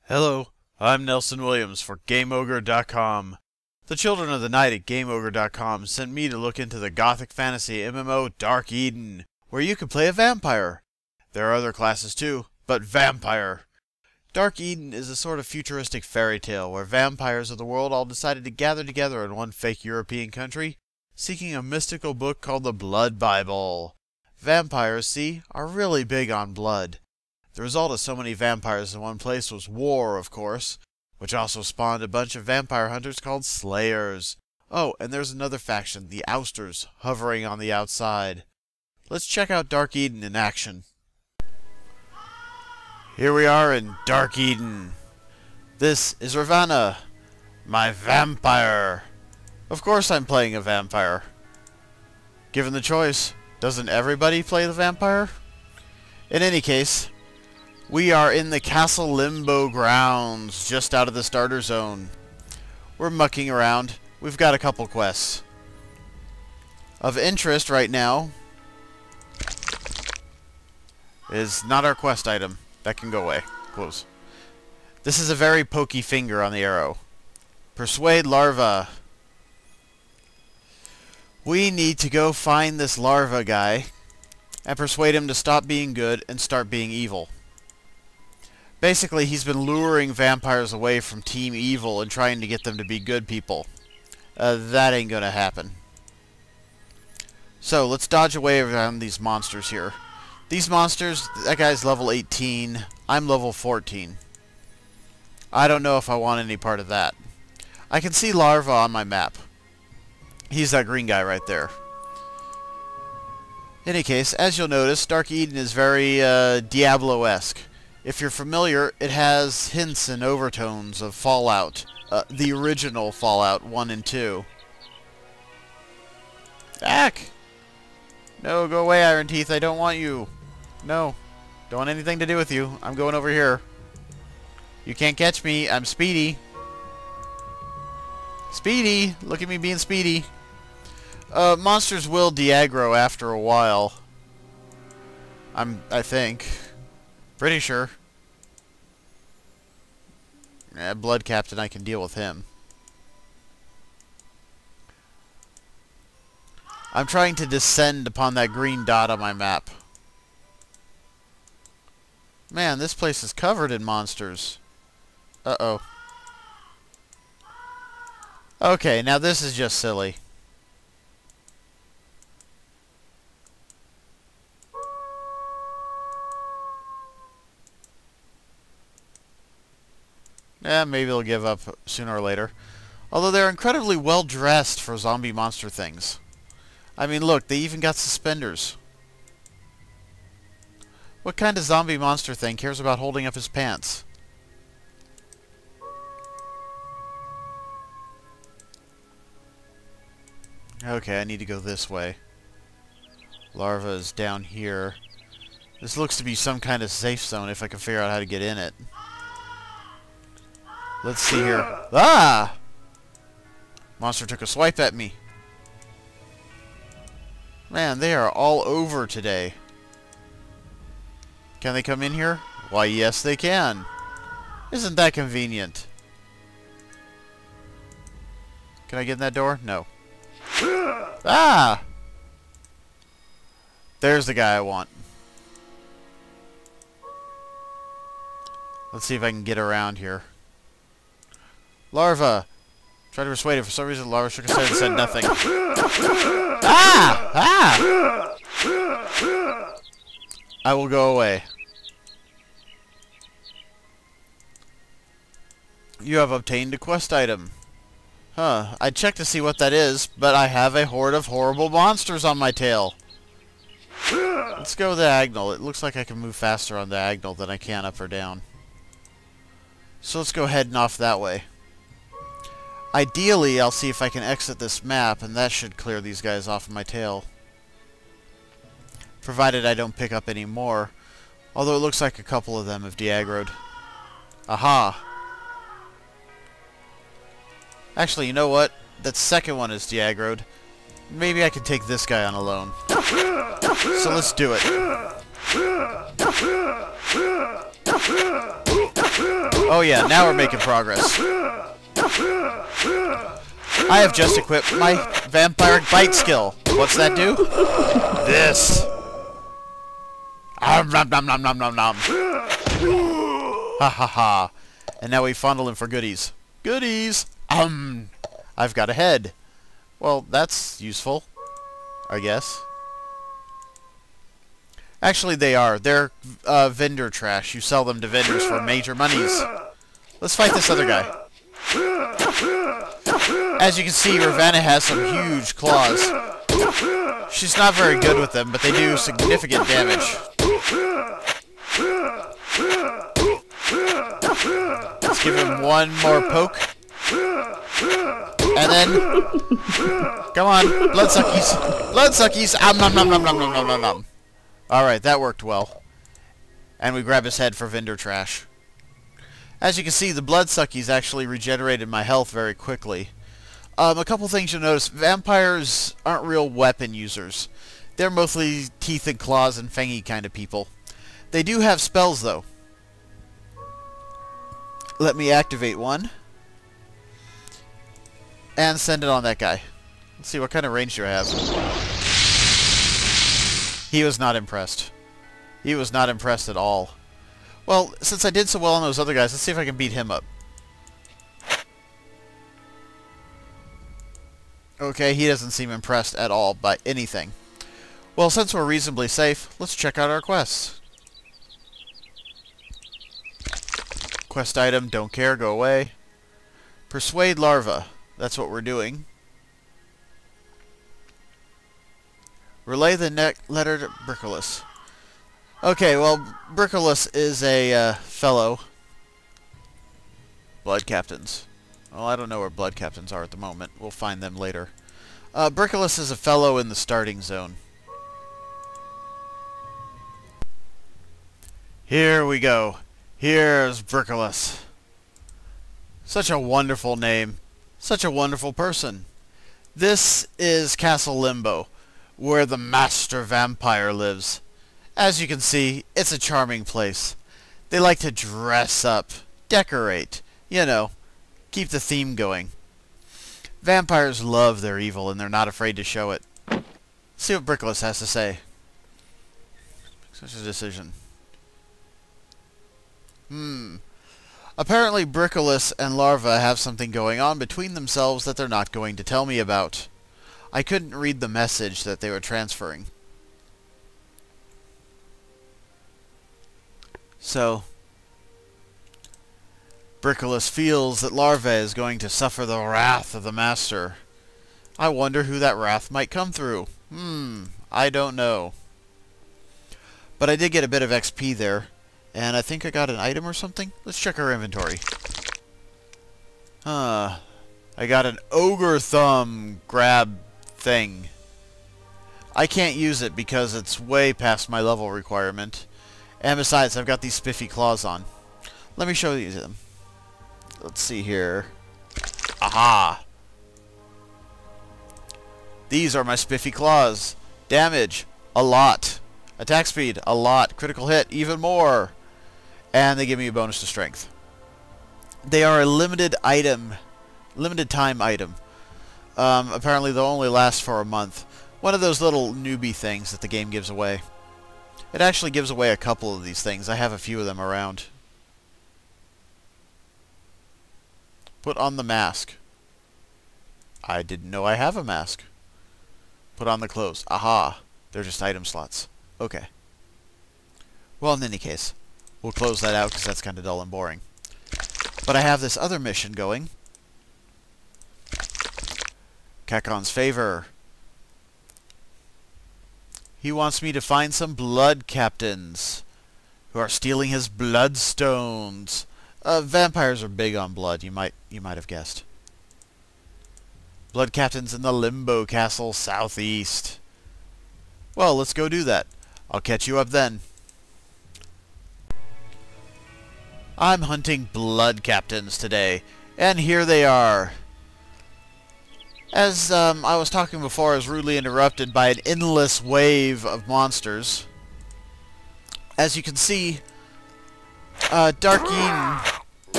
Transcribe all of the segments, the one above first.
Hello, I'm Nelson Williams for GameOgre.com. The children of the night at GameOgre.com sent me to look into the gothic fantasy MMO Dark Eden, where you can play a vampire. There are other classes too, but vampire. Dark Eden is a sort of futuristic fairy tale where vampires of the world all decided to gather together in one fake European country, seeking a mystical book called the Blood Bible. Vampires, see, are really big on blood. The result of so many vampires in one place was war, of course, which also spawned a bunch of vampire hunters called slayers. Oh, and there's another faction, the ousters, hovering on the outside. Let's check out Dark Eden in action. Here we are in Dark Eden. This is Ravana, my vampire. Of course I'm playing a vampire. Given the choice, doesn't everybody play the vampire? In any case, we are in the Castle Limbo grounds, just out of the starter zone. We're mucking around. We've got a couple quests. Of interest right now is not our quest item. That can go away. Close. This is a very pokey finger on the arrow. Persuade larva. We need to go find this larva guy and persuade him to stop being good and start being evil. Basically, he's been luring vampires away from Team Evil and trying to get them to be good people. That ain't gonna happen. So, let's dodge away around these monsters here. These monsters, that guy's level 18, I'm level 14. I don't know if I want any part of that. I can see larva on my map. He's that green guy right there. In any case, as you'll notice, Dark Eden is very Diablo-esque. If you're familiar, it has hints and overtones of Fallout. The original Fallout 1 and 2. Ack! No, go away, Iron Teeth. I don't want you. No. Don't want anything to do with you. I'm going over here. You can't catch me. I'm speedy. Speedy! Look at me being speedy. Monsters will de-aggro after a while. I think. Pretty sure. Blood Captain, I can deal with him. I'm trying to descend upon that green dot on my map. Man, this place is covered in monsters. Uh-oh. Okay, now this is just silly. Maybe they'll give up sooner or later. Although they're incredibly well dressed for zombie monster things. I mean, look, they even got suspenders. What kind of zombie monster thing cares about holding up his pants? Okay, I need to go this way. Larva is down here. This looks to be some kind of safe zone if I can figure out how to get in it. Let's see here. Ah! Monster took a swipe at me. Man, they are all over today. Can they come in here? Why, yes, they can. Isn't that convenient? Can I get in that door? No. Ah! There's the guy I want. Let's see if I can get around here. Larva! Try to persuade it. For some reason, Larva shook his head and said nothing. Ah! Ah! I will go away. You have obtained a quest item. Huh. I checked to see what that is, but I have a horde of horrible monsters on my tail. Let's go diagonal. It looks like I can move faster on diagonal than I can up or down. So let's go heading off that way. Ideally, I'll see if I can exit this map, and that should clear these guys off of my tail. Provided I don't pick up any more. Although it looks like a couple of them have de-aggroed. Aha! Actually, you know what? That second one is de-aggroed. Maybe I can take this guy on alone. So let's do it. Oh yeah, now we're making progress. I have just equipped my vampiric bite skill. What's that do? This. Nom nom nom nom nom nom. Ha ha ha. And now we fondle him for goodies. Goodies! I've got a head. Well, that's useful, I guess. Actually, they are. They're vendor trash. You sell them to vendors for major monies. Let's fight this other guy. As you can see, Ravenna has some huge claws. She's not very good with them, but they do significant damage. Let's give him one more poke. And then... Come on, bloodsuckies. Bloodsuckies! Nom nom nom nom nom nom nom nom. Alright, that worked well. And we grab his head for vendor trash. As you can see, the bloodsuckies actually regenerated my health very quickly. A couple things you'll notice. Vampires aren't real weapon users. They're mostly teeth and claws and fangy kind of people. They do have spells, though. Let me activate one. And send it on that guy. Let's see, what kind of range do I have? He was not impressed. He was not impressed at all. Well, since I did so well on those other guys, let's see if I can beat him up. Okay, he doesn't seem impressed at all by anything. Well, since we're reasonably safe, let's check out our quests. Quest item, don't care, go away. Persuade larva. That's what we're doing. Relay the letter to Bricolus. Okay, well, Bricolus is a fellow. Blood captains. Well, I don't know where blood captains are at the moment. We'll find them later. Bricolus is a fellow in the starting zone. Here we go. Here's Bricolus. Such a wonderful name. Such a wonderful person. This is Castle Limbo, where the Master Vampire lives. As you can see, it's a charming place. They like to dress up, decorate, you know, keep the theme going. Vampires love their evil, and they're not afraid to show it. Let's see what Bricolus has to say. Such a decision. Apparently Bricolus and Larva have something going on between themselves that they're not going to tell me about. I couldn't read the message that they were transferring. So, Bricolus feels that Larva is going to suffer the wrath of the Master. I wonder who that wrath might come through. I don't know. But I did get a bit of XP there. And I think I got an item or something. Let's check our inventory. I got an ogre thumb grab thing. I can't use it because it's way past my level requirement. And besides, I've got these spiffy claws on. Let me show you them. Let's see here. Aha! These are my spiffy claws. Damage, a lot. Attack speed, a lot. Critical hit, even more. And they give me a bonus to strength. They are a limited time item. Apparently they'll only last for a month. One of those little newbie things that the game gives away. It actually gives away a couple of these things. I have a few of them around. Put on the mask. I didn't know I have a mask. Put on the clothes. Aha. They're just item slots. Okay. Well, in any case, we'll close that out because that's kind of dull and boring. But I have this other mission going. Kakon's favor. He wants me to find some blood captains who are stealing his bloodstones. Vampires are big on blood, you might have guessed. Blood captains in the Limbo Castle southeast. Well, let's go do that. I'll catch you up then. I'm hunting blood captains today, and here they are. As I was talking before, I was rudely interrupted by an endless wave of monsters. As you can see, Dark Eden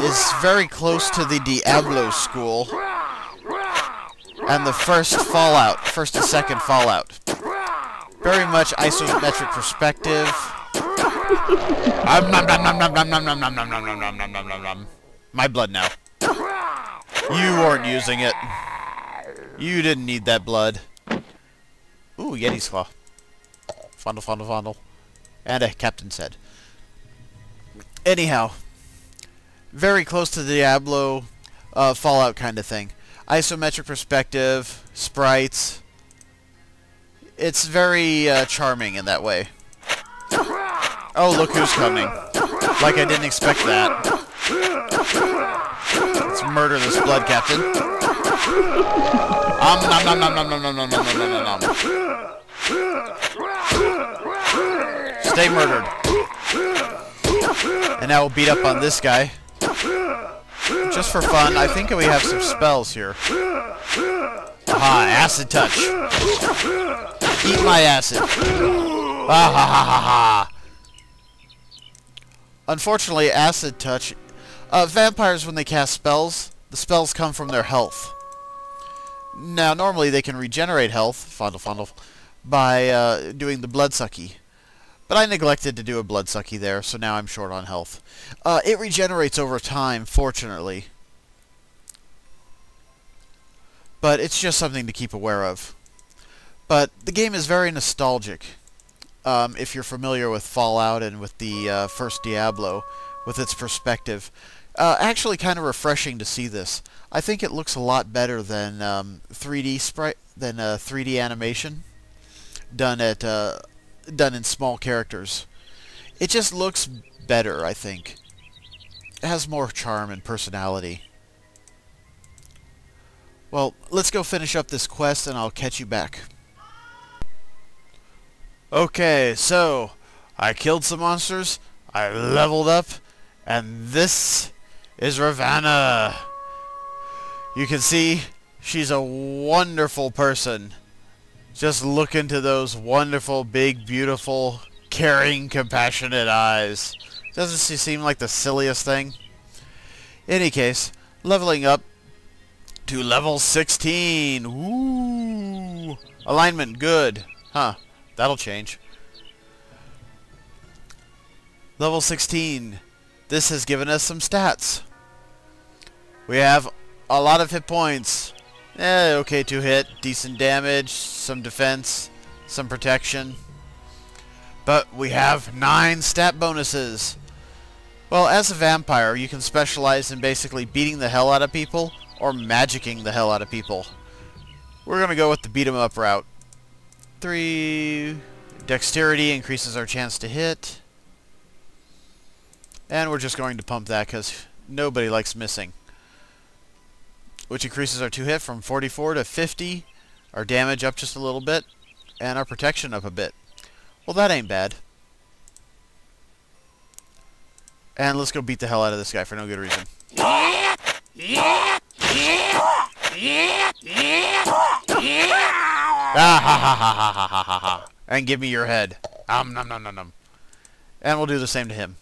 is very close to the Diablo school and the first and second Fallout. Very much isometric perspective. My blood now. You weren't using it. You didn't need that blood. Ooh, Yeti's claw. Fondle, fondle, fondle. And a captain's head. Anyhow, very close to the Diablo Fallout kind of thing. Isometric perspective, sprites. It's very charming in that way. Oh, look who's coming. Like I didn't expect that. Let's murder this blood captain. Nom nom nom nom nom nom nom nom nom nom nom. Stay murdered. And now we'll beat up on this guy. Just for fun, I think we have some spells here. Aha, acid touch. Eat my acid. Ah ha ha ha ha. Unfortunately, acid touch. Vampires, when they cast spells, the spells come from their health. Now, normally they can regenerate health, fondle fondle, by doing the bloodsucky. But I neglected to do a bloodsucky there, so now I'm short on health. It regenerates over time, fortunately. But it's just something to keep aware of. But the game is very nostalgic. If you're familiar with Fallout and with the first Diablo, with its perspective. Actually kind of refreshing to see this. I think it looks a lot better than 3D animation done in small characters. It just looks better, I think. It has more charm and personality. Well, let's go finish up this quest and I'll catch you back. Okay, so I killed some monsters, I leveled up, and this is Ravana. You can see she's a wonderful person. Just look into those wonderful, big, beautiful, caring, compassionate eyes. Doesn't she seem like the silliest thing? In any case, leveling up to level 16. Ooh. Alignment, good. Huh. That'll change. Level 16. This has given us some stats. We have a lot of hit points. Okay to hit. Decent damage. Some defense. Some protection. But we have 9 stat bonuses. Well, as a vampire, you can specialize in basically beating the hell out of people or magicking the hell out of people. We're going to go with the beat 'em up route. 3 dexterity increases our chance to hit. And we're just going to pump that because nobody likes missing. Which increases our 2 hit from 44 to 50. Our damage up just a little bit. And our protection up a bit. Well, that ain't bad. And let's go beat the hell out of this guy for no good reason. Ah ha ha ha ha ha ha ha ha. And give me your head. Nom nom nom nom. And we'll do the same to him.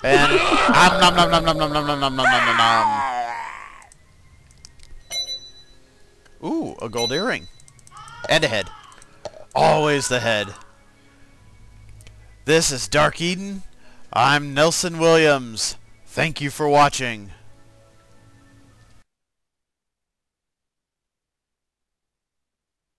And nom nom nom nom nom nom nom nom nom nom nom nom. Ooh, a gold earring. And a head. Always the head. This is Dark Eden. I'm Nelson Williams. Thank you for watching.